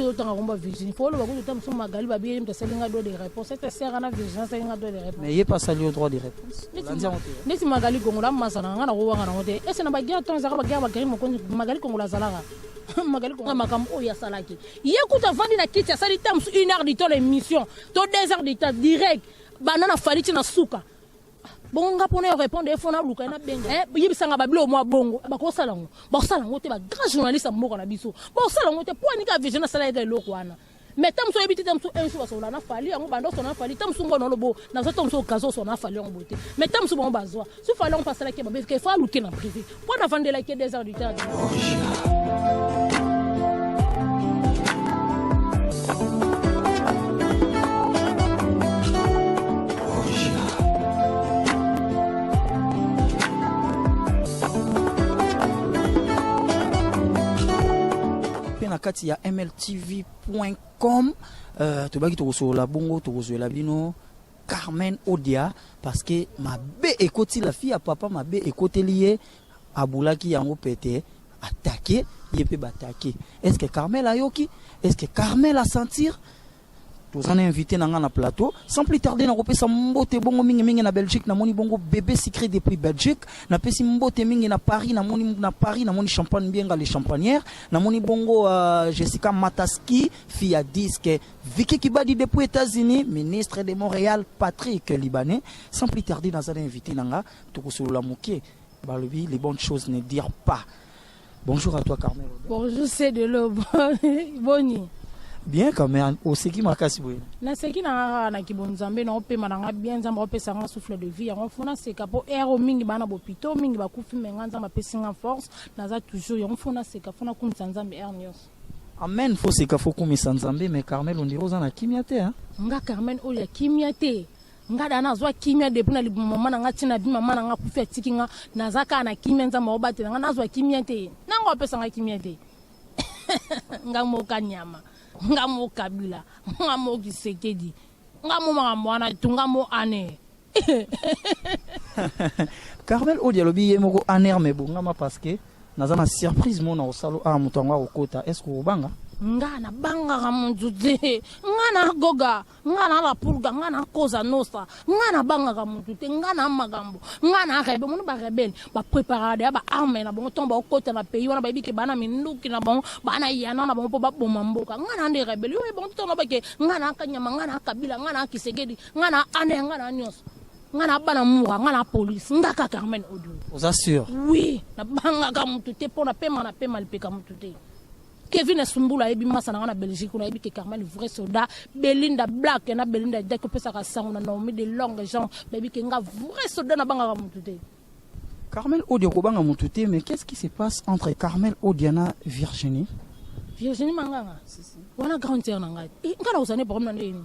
autant on va Virginie. Faut le voir que tu Magali va bien te saluer droit de réponse. Cette sœur a Virginie saluer droit de réponse. Mais il pas salué au droit de réponse. Ne si Magali Kongola masana ngana ko wanga na hote. Ese na bagia ton zaka bagia bakari mo Magali Kongola zalaka. Magali Kongola makambo ya salaki. Yekuta vandi na kiti sali tam 1 heure de temps l'émission. To 2 heures de temps direct. Banana faliti na suka. Bonga pona répondre faut na luka na benga yibisanga babilo mo bongo bakosala ngo te ba grand journaliste moko na biso bakosala ngo te po ni ka vision na sala ega eloko wana mais tam so ebiti tam so un so so na fali ngo bando so na fali tam so ngono lobo na so tam so kazo so na fali ngo bote mais tam so bon bazwa so fali on passer la ke ba ke fa luka na privé po na vendre la ke 2 heures du temps. Nakati ya mltv.com tobaki to la bongo to la bino Carmen Odia parce que ma be ekoti la fille à papa ma be ekoti lié abulaki yango pété attaquer yepé bataquer est-ce que Carmel a yoki est-ce que Carmel a sentir tous on est invité na plateau sans plus tarder na kopesa mbote bongo mingi na Belgique na moni bongo bébé secret depuis Belgique na pesi mbote mingi na Paris na moni champagne bien les champagnières na moni bongo Jessica Mataski fille à disque Vicky Kibadi depuis États-Unis ministre de Montréal Patrick Libanais sans plus tarder na zala invité nanga to la moquer balobi les bonnes choses ne dire pas. Bonjour à toi Carmel. Bonjour c'est de l'eau boni. Bien quand même au seki makasi boye na seki na kibonzambe na opema na bien nzamba opesa nga souffle de vie on fona seka po ero mingi bana bopito mingi bakufi menga nzamba pesinga force naza toujours on fona seka fona kumisa nzambe ernios amen fo seka fo kumisa nzambe mais Carmel on dirait oza na kimia te hein nga Carmen o ya kimia te nga dana zwa kimia depuis na libu mama na nga tina bi mama na nga kufi atiki nga nazaka na kimia nzamba obate nga nazwa kimia te nanga opesa nga kimia te nga moka nyama nga mo Kabila nga mo Kisekedi nga mo mwana tunga mo ane Carmel Odia lobi ye moko aner me bonga ma parce que nazana surprise mona osalo a mutangwa okota est-ce que obanga nga na banga ga muntude nga na goga nga na la purga nga na koza nosa nga na banga ga muntude nga na magambo nga na rebe munu ba rebelle ba préparer ba arme na bongo tomba okota na pays wana ba biki bana minuki na bongo bana yana na bongo ba bomba mboka nga na de rebelle yo bongo tona ba ke nga na kanyama nga na Kabila nga na Kisekedi nga na ane nga na nyos nga na bana muwa nga na police nga ka Carmen Odia vous assure oui na banga ga muntude pona pema na pema lipeka muntude Kevin Sumbula ebi masa na Belgique on a ebi que Carmel vrai soldat Belinda Black na Belinda dès que pesa ka sango na Naomi de longues gens baby que nga vrai soldat na banga mutute Carmel Odia ko banga mutute mais qu'est-ce qui se passe entre Carmel Odia na Virginie manganga wana grandeur na ngai ngana usane problème na ndeni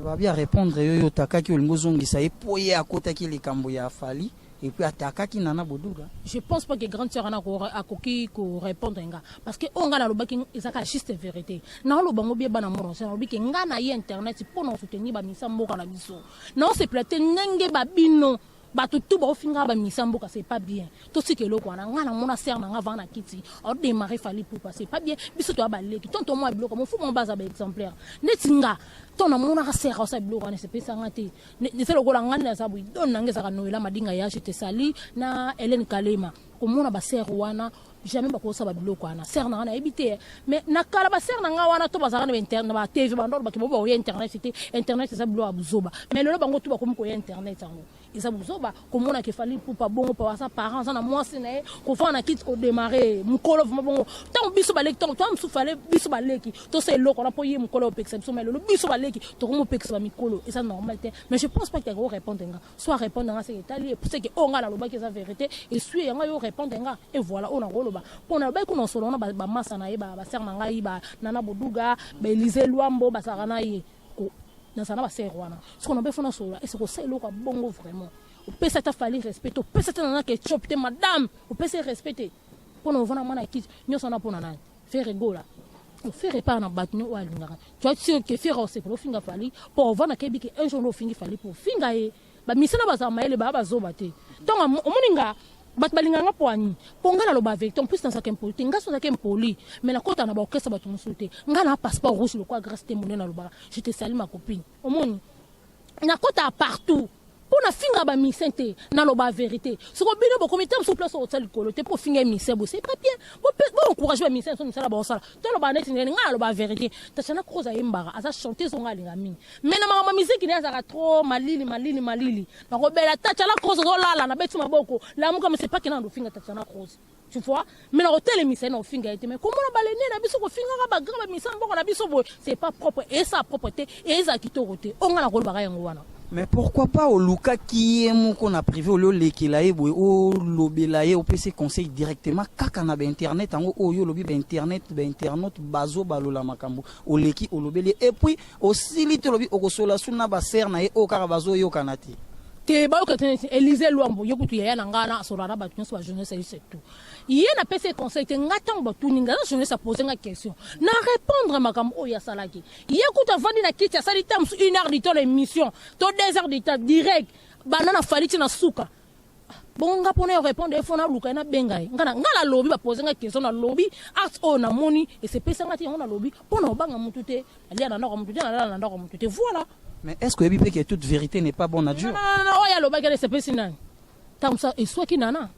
va bien répondre yo takaki olingozongi sa epoye akota ki likambo ya fali et puis attaquaki nana boduga. Je pense pas que grande sœur ana ko akoki ko répondre nga parce que on ngana lobaki ezaka juste vérité na lo bango bie bana moro ça lobiki nga na internet pour nous soutenir ba misa mboka na biso na on se plater ngenge babino batu tout ba ofinga ba misa mboka c'est pas bien tout ce que loko na nga na mona sœur na nga vana kiti on démarrer fali pour passer pas bien biso to abaleki tonton moi biloko mo fu mon base ba exemplaire netinga ton amona sera sa biloko na sepesa ngati ne selo ko la ngana sa bu don nangeza ka noela madinga ya jete sali na Hélène Kalema komona ba sœur wana jamais ba ko sa ba biloko ana sœur na na ebité mais na kala ba sœur na nga wana to bazaka na internet ba TV ba ndolo ba kibo ba internet c'était internet ça biloko abuzoba mais lelo bango to ba ko internet ango isa buzoba komona ke fali pour pas bongo pa sa parents na moi sene ko fa na kit ko démarrer mukolo bongo tant biso ba leki tant to am su fale biso ba leki to c'est loko na po ye mukolo exception mais le biso ba leki to ko mo pexo ba mikolo et ça normal mais je pense pas qu'il va répondre nga soit répondre nga c'est italien pour ce que on nga la loba que ça vérité et suit nga yo répondre nga et voilà on a roloba pour na ba ko no solo na ba masa na ye ba ser na nga ba nana boduga ba Élysée Luambo ba sarana ye ko na sana ba ser wana ce qu'on a besoin solo et c'est que c'est loko bongo vraiment o pesa ta fali respect o pesa ta na ke chopte madame o pesa respecter pour no vana mana kit nyoso na pona na faire rigola o faire pas na batno wa lingara tu as sûr que faire aussi pour finga fali pour vana ke biki un jour no fingi fali pour finga e ba misina ba za maele ba zo bate donc o moninga bat balinganga poani ponga na loba vérité en plus dans sa kempoli nga so na kempoli mais la kota na ba okesa ba tumusuté nga na passeport rouge le quoi grâce témoigner na loba je te salue ma copine omoni na kota partout pour na finga ba misente na loba vérité so ko bino bo comité sur place au tel coloté pour finga mise bo c'est pas bien bo encourager ba misente so misala ba osala to loba net nga loba vérité ta chana kroza yembara aza chanter so nga linga mini mais na ma musique ne azaka trop malili na ko bela ta chala kroza zo lala na beti maboko la muka mais c'est pas que na ndo finga ta chana kroza tu vois mais na hôtel misene na finga été mais comment na balene na biso ko finga ba grand ba misane boko na biso bo c'est pas propre et sa propreté et za kitoroté on nga na ko ba yango wana. Mais pourquoi pas au Luka qui est mon qu'on a privé au lieu l'équilae au lobelaye au PC conseil directement kaka na internet en au yo lobby internet bazo balola makambo au leki au lobeli et puis aussi lito lobby au sola suna ba serna e au karabazo yo kanati te ba ko tene Élysée Luambo yokutu ya na ngana sorara ba tunso ba jeunesse c'est tout yé na PC conseil te ngata ba tuninga na jeunesse a poser nga question na répondre makambo o ya salaki yé kuta vandi na kiti ya sali tam 1 heure de temps l'émission to 2 heures de temps direct banana faliti na suka bon nga pona répondre il faut na luka na bengai ngana ngala lobby ba poser nga question na lobby art o na moni et c'est pesa ngati on na lobby pona banga mutute ali na ndako mutute na ndako mutute voilà. Mais est-ce que toute vérité n'est pas bonne à Dieu? Non, oh ya loba gale sepesi nani. Tamsa eswa ki nana.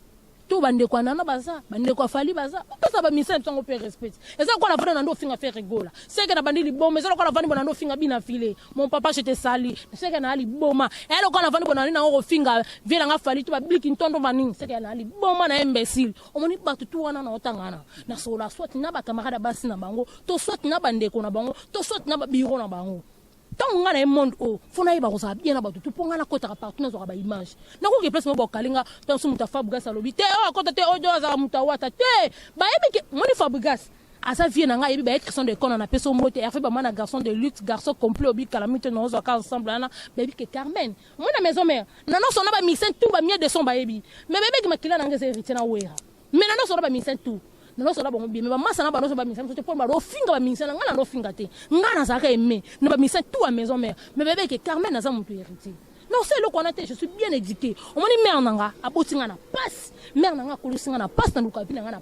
To bande kwa nana baza, bande kwa fali baza. Pesa ba misa ntango pe respect. Eza kwa la vana ndo finga faire rigola. Seke na bandili bombe, eza kwa la vana ndo finga bina file. Mon papa j'étais sali. Seke na ali boma. Elo kwa la vana na ngo finga vela nga fali to ba bliki ntondo maning. Seke na ali boma na imbécile. Omoni batu tu wana na otangana. Na sola soit na ba camarade basi na bango, to soit na bande ko na bango, to soit na ba biro na bango. Tant on a un monde où faut naïe ba rosa bien là-bas tout pour ngana kota partout na zo ba image na ko ke place mo ba kalinga tant so muta Fabregas alobi te o kota te o do za muta wata te ba yebi ke moni Fabregas asa vie na nga yebi ba être son de kona na peso mote a fait ba mana garçon de luxe garçon complet obi calamité no zo ka ensemble na baby ke Carmen moi na maison mère na non so na ba mixen tout ba mieux de son ba yebi mais bébé ki makila na ngese héritier na wera mais na non so na ba mixen tout non so la bon bien mais ba masa na ba no so ba mixen so te pour ba do finga ba mixen nga na no finga te nga na za ka aimé na ba mixen tout à maison mère mais bébé que Carmen na za mon héritier non c'est le qu'on a je suis bien éduqué on m'a dit mère nanga aboti nga na passe mère nanga kulusi nga na passe na luka bina nga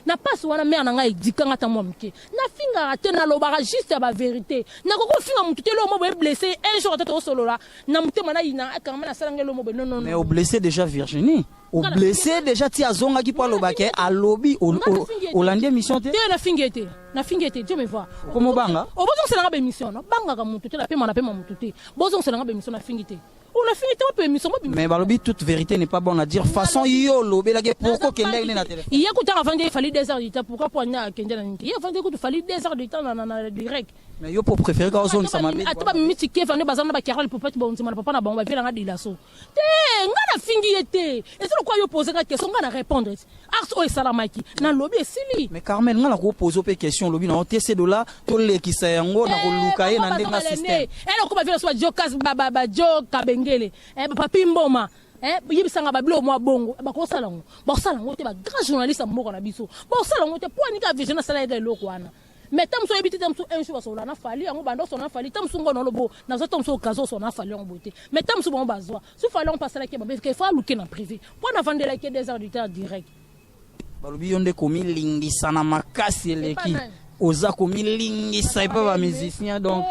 na passe wana mère nanga éduqué nga ta momke na finga te na lobara juste ba vérité na koko finga mutu te lo mo blessé un jour tata o solo la na mutema na ina Carmen na salanga lo mo non mais au blessé déjà Virginie au blessé déjà ti azonga ki pa lobake a lobby au landie mission te na fingete Dieu me voit comment banga o bozo c'est nga émission no banga ka mutu te la pe mutu te bozo c'est nga émission na fingete on a fini ta émission mais balobi toute vérité n'est pas bonne à dire façon yo lobé la pourquoi kende na téléphone il y a ko ta avant il fallait 2 heures de temps pourquoi pour na kende na nti il y a avant il fallait 2 heures de temps na direct mais yo pour préférer quand on ça m'a mis atuba miti ke fande bazana ba carole pour peut bon ntima papa na bango ba vela nga dilaso te nga na fingi ete et c'est quoi yo poser nga question nga na répondre ars o salamaki na lobby sili mais Carmen nga la ko poser pe question lobby na TC dollar to le ki sa yango na ko lukaye na ndenga système elo ko ba vela so jokas ba joka bengele papi mboma yebisanga babilo mwa bongo bakosala ngo te ba grand journaliste moko na biso bakosala ngo te point nika vision na sala ega eloko wana mais tamso ebiti tamso un jour basola na fali yango bando so na fali tamso ngono lobo na zo tamso okazo so na fali yango bote mais tamso bon bazwa so fali on passer la ke babe ke fa luke na privé pour na vendre la ke 2 heures du temps direct balobi yonde komi lingisa na makasi eleki oza komi lingisa epa ba musicien donc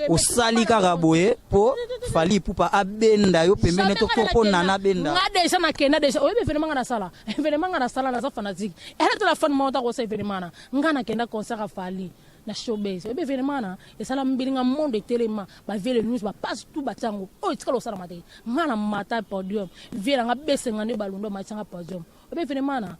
osali kaka boye po fali pupa abenda yo pembene to ko nana benda nga déjà na kena déjà oyebi événement na sala na za fanatique elle te la fan monta ko sa événement nga na kenda concert a fali na showbiz oyebi événement na esala mbilinga monde telema ba vele news ba passe tout batango o itikalo sala mate nga na mata podium vela nga besenga ne balundo machanga podium oyebi événement na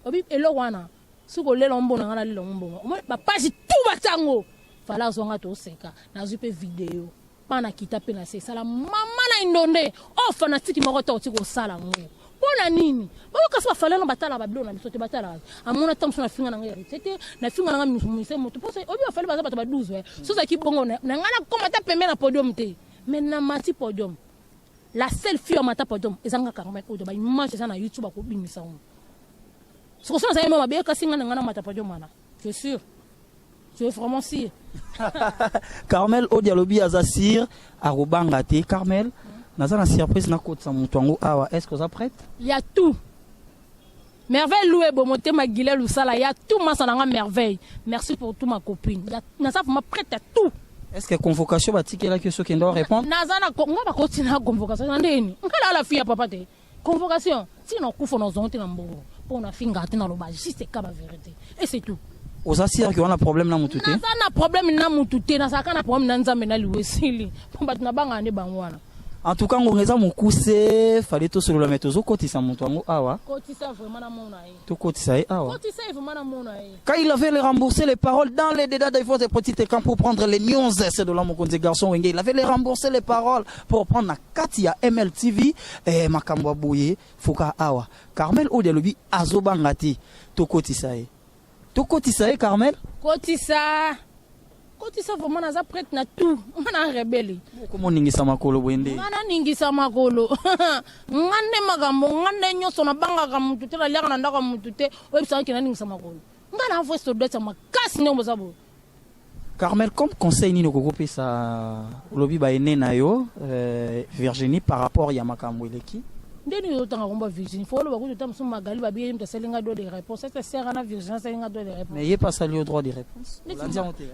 oyebi elo wana suko lelo mbona ngana lelo mbona ba page tout batango fala zonga to seka na zupe vidéo pana kita pe na se sala mama na indonde o fanatique moko to tiko sala ngo pona nini bako kasba fala no batala ba bilona biso te batala amona tamso na finga na ngere tete na finga na ngami moto poso obi fala baza bato ba 12 so za ki bongo na ngana komata pembe na podium te mais na mati podium la seule fille mata podium ezanga Carmen o de ba image ça na YouTube ko bimisa ngo so ça ça mama be ka singa na ngana mata podium mana je suis sûr tu es vraiment sûr. Carmel Odialobi Azasir Arobanga te Carmel naza na surprise na kotsa mutu ngo awa est-ce que vous êtes prête? Il y a tout. Merveille loué bomoté ma guilé lusala ya tout ma sananga merveille. Merci pour tout ma copine. Na ça ma prête à tout. Est-ce que convocation va tirer la question qui doit répondre? Nazana ko nga ba continuer convocation ndeni. Ngala la fille papa te. Convocation. Sinon kufo no zonte na mbogo. Pour na finga te na loba juste ka ba vérité. Et c'est tout. Aux assires qui ont un problème na mutute. Nazana problème na mutute na saka na problème na nzambe na liwesili. Pomba tuna banga ne bangwana. En tout cas, on a mon coussé, fallait tout sur le mettre aux côtés, ça monte en awa. Tout côté ça est awa. Quand il avait les remboursé les paroles dans les dédats des fois des petits écrans pour prendre les news, c'est de l'homme qu'on dit garçon, il avait les remboursé les paroles pour prendre la Katia MLTV et Makambwa Bouye, Fouka awa. Carmel Odelobi, Azobangati, tout côté ça est. Tout côté ça est, Carmel? Côté ça. Quand tu sais vraiment naza prête na tout, on a rebelle. Comment ningisa makolo wende? Ngana ningisa makolo. Ngane magambo, ngane nyoso na banga ka mutute la liaka na ndaka mutute, webisa ki na ningisa makolo. Ngana avo sto dete makasi ne mozabo. Carmel, comme conseil ni nokoko sa lobi ba ene na yo, Virginie par rapport ya makambo eleki. Ndeni yo tanga komba Virginie, faut le ba ko tam so magali ba bien te selinga do des réponses, c'est sert na Virginie selinga do des réponses. Mais yé pas sali au droit des réponses.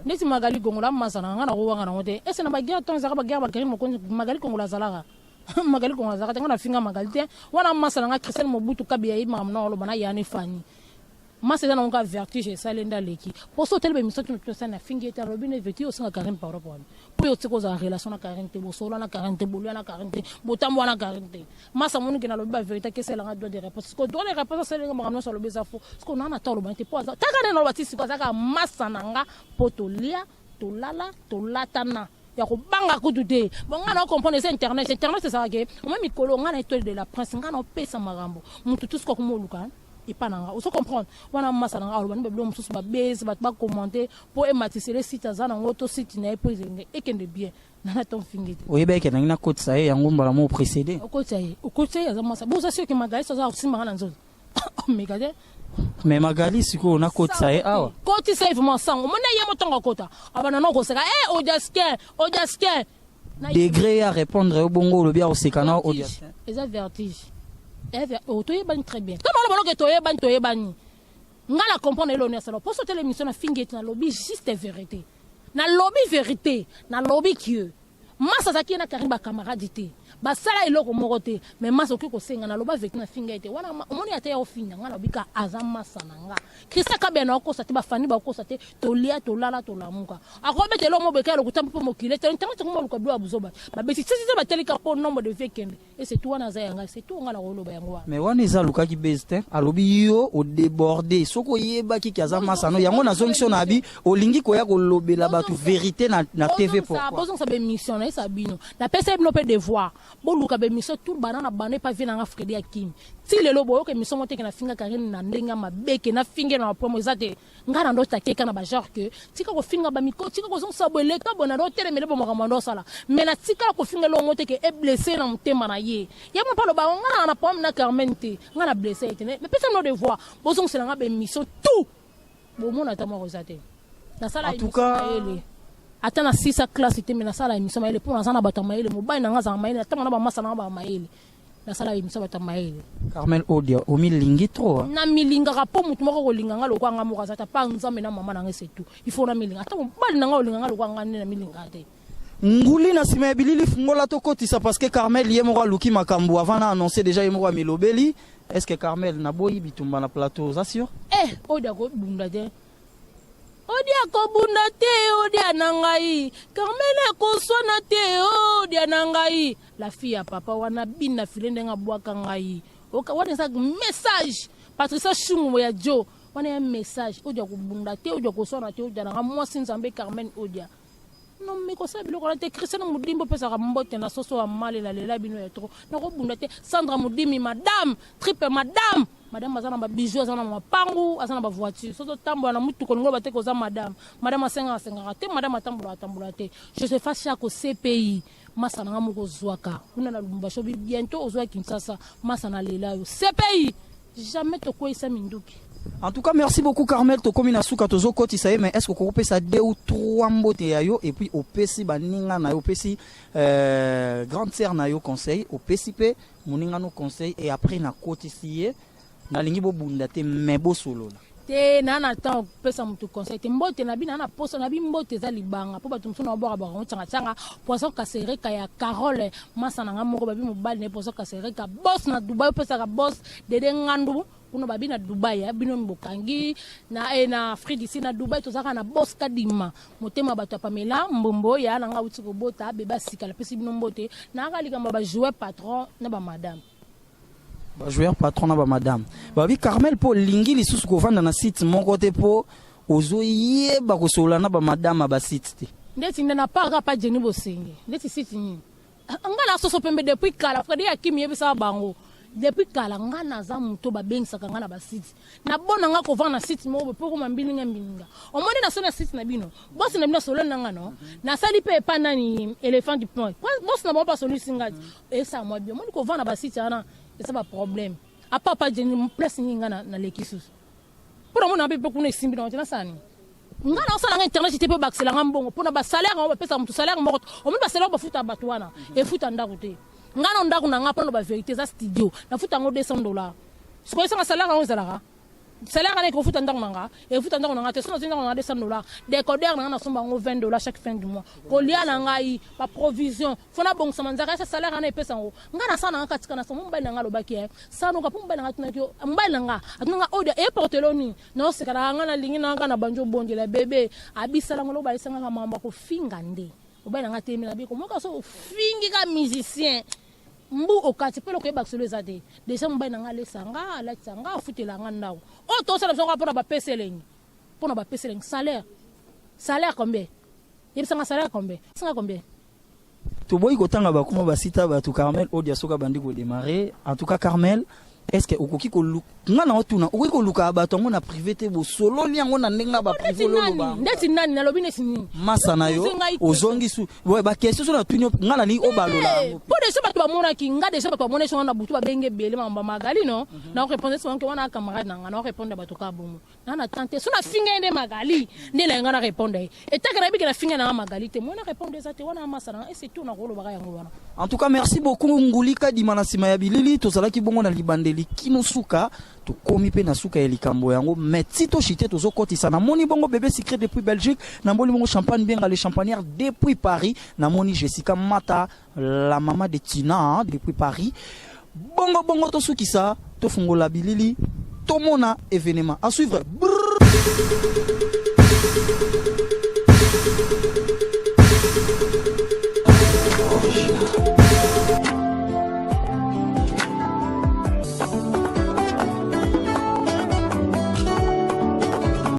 Neti magali gongola masana ngana ko wanga na ngote. Ese na ba gya ton zaka ba gya ba keri mo ko magali kongola zalaka. Magali kongola zalaka ngana finga magali te. Wana masana nga Christian Mobutu kabiya yi mamna lo bana yani fani. Masa na nga vertige salenda leki. Pour so telbe miso tu to sana fingi eta robine veti o singa Karim par rapport. Pour yo tsiko za relation na Karim te bo solo na Karim te bolu na Karim te botambo na Karim te. Masa monu ke na lo ba vérité que c'est la doit des réponses. Ko doit les réponses c'est nga mo sur le bezafo. Ko na na ta lo ba te po. Ta ka na lo batisi ko zaka masa na nga potolia to lala to latana. Ya ko banga kutude bonga na comprendre c'est internet c'est ça que moi mikolo nga na étoile de la presse nga na pesa marambo mutu tout ce ko mo luka et pas nanga on comprendre wana masa nanga alo bani beblo mususu ba base ba commenter pour ématiser les sites za na ngoto site na epozenge ekende bien na ton fingite oyeba ke na côte ça e yango mbala mo précédé o côté ya za masa boza sio ke magali ça za osimanga na nzoto megade mais magali siko na côte ça e awa côté ça vraiment sango mona yemo tonga kota abana noko seka ojaske degré à répondre au bongo le bien au sekana au ojaske eza vertige toyebani très bien comme on a toyebani ngala comprendre l'honneur ça pour sauter l'émission na fingeti na lobby juste vérité na lobby qui masa zaki na Karim ba camarade te ba sala eloko moko te mais masa okiko senga na loba avec na fingeti wana omoni ate o finga ngala bika azama sananga Christa kabia na okosa te ba fani ba okosa te tolia tolala tolamuka akobete lo mo bekalo kutampo mokile te ntango mo ko blo abuzoba ba beti sisi ba telika po nombre de vekende et c'est tout wana zayanga c'est tout ngala ko loba yango mais wana eza luka ki bezte alobi yo o déborder soko yeba ki azama sano yango na zonction na bi olingi ko ya ko lobela ba tu vérité na TV pourquoi bozon sa be mission na sabino na pesa no pe devoir boluka be mission tout banana bané pas vina nga Fredi Akim ti lelo boyo ke mission mote ke na finga Karim na ndenga mabeke na finga na promo ezate ngana ndo takeka na ba genre que tika ko finga ba miko tika ko son sabole ka bona do tere mele bo makamando sala mais na tika ko finga lo mote ke e blessé na mutema na ye ya mo palo ba ngana na pom na Carmente ngana blessé etene mais pesa no devoir bozon sela nga be mission tout bo mona tamo ko ezate na sala en tout cas ata na 6 classe te mais na sala émission maele pour na sana bata maele mo bay na nga za maele ata na ba masa na ba maele na sala émission bata maele Carmel Odia o milingi trop na milinga ka po mutu moko ko linga nga lokwa nga mo ka zata pa nzambe na mama na nga c'est tout il faut na milinga ata mo bali na nga o linga nga lokwa nga na milinga te nguli na sima bilili fungola to kotisa parce que Carmel yemora luki makambo avant na annoncer déjà yemora milobeli est-ce que Carmel na boyi bitumba na plateau ça sûr Odia ko bunda de Odia ko bunda te Odia nangai Carmela ko sona te Odia nangai la fille à papa wana bina filende nga bwaka ngai oka wana sa message Patricia Chungu ya Jo wana un message Odia ko bunda te Odia ko sona te Odia nanga moi sinzambe Carmen Odia non mais ko sa biloko na te Christian Mudimbo pesa ka mbote na soso wa male la lela bino ya trop na ko bunda te Sandra Mudimi madame triple madame azana ba bijoux azana ma pangu azana ba voiture soto tambo na mutu ko ngoba te ko za madame asenga te madame tambola te je se fasse chaque CPI masa na moko zwaka kuna na Lubumbashi bientôt ozwa Kinshasa masa na lela yo CPI jamais to ko isa minduki. En tout cas, merci beaucoup Carmel to komina suka tozo koti saye mais est-ce que ko pesa 2 ou 3 mbote yayo et puis au pesi baninga na yo pesi grande sœur na yo conseil au PCP moninga no conseil et après na koti siye nalingi bobunda te mais bosolola te nana temps pesa mutu conseil te mbote na bina na poso na bimbote za libanga po bato musu na boka ba changa changa poisson kasereka ya Carole masa na moko babi mobali ne poisson kasereka boss na Dubai pesa ka boss dede ngandu kuno babi na Dubai ya bino mbokangi na Afrique ici na Dubai tozaka na boss kadima motema bato Pamela mbombo ya na nga uti ko bota beba sikala pesi bino mbote na nga likamba ba jouer patron na ba madame ba joueur patron na ba madame babi Carmel po lingi lisusu kovanda na site mon côté po ozo yeba kosola na ba madame ba site te ndeti na paka pa jeni bosenge ndeti site ni ngala soso pembe depuis kala frère ya kimi yebisa bango depuis kala ngana za muto ba bengsaka ngana ba site na bona nga ko vana site mo po ko mambilinga mbilinga omoni na sona site na bino boss na bino solo na ngano na sali pe pa nani éléphant du point boss na mo pa solo singati esa mo bi omoni ko vana ba site ana c'est pas problème à papa jeni place ninga na lekisu pour mon abe beaucoup na simbi na sani ngana osala nga internet te pe baxela nga mbongo pona ba salaire on ba pesa mutu salaire moko o mo ba salaire ba futa batwana e futa ndako te ngana ndako na nga pona ba vérité za studio na futa ngo $200 siko isa nga salaire on zalaka salaire ana ko futa ndako nanga e futa ndako nanga te sona zinga nga $200 décodeur na somba ngo $20 chaque fin du mois ko lia na ngai pa provision fona bon sama nzaka sa salaire ana pesa ngo ngana sana nga katika na somo mbali nga lobaki sana ko pumba nga tunakyo mbali nga atunga audio e porteloni no sekara nga na lingi na nga na banjo bondela bebe abisala ngo loba isanga mamba ko finga nde obali nga temela bi ko moka so fingi ka musicien mbu okati pelo ko yebakisolo ezate déjà mbali na nga lesanga alatanga futela nga ndawo o to sala soko pona ba peseleng pona ba peseleng salaire combien yebisanga salaire combien singa combien to boy ko tanga ba kuma ba sita ba to Carmel Odia soka bandi ko démarrer en tout cas Carmel est-ce que okoki ko ngana otuna okoki ko luka ba to ngona privé te bo solo liango na ndenga ba privé lo ba ndeti nani na lobine sini masa na yo ozongi su ouais ba question so na tunyo ngana ni obalola po de sabato ba mona ki nga de sabato ba mona so na butu ba benge bele mamba magali no na répondre so que wana camarade na ngana répondre ba to ka bomo na tante so na finga ende magali ne la ngana répondre et ta kana bi na finga na magali te mona répondre za te wana masa na et c'est tout na rolo ba yango wana en tout cas merci beaucoup ngulika di manasima ya bilili to zalaki bongo na libandeli kino suka to komi pe na suka ya likambo yango mais tito chité to zokotisa na moni bongo bébé secret depuis Belgique na moni bongo champagne bien les champagnères depuis Paris na moni Jessica Mata la maman de Tina depuis Paris bongo to sukisa to fungola bilili to mona événement à suivre.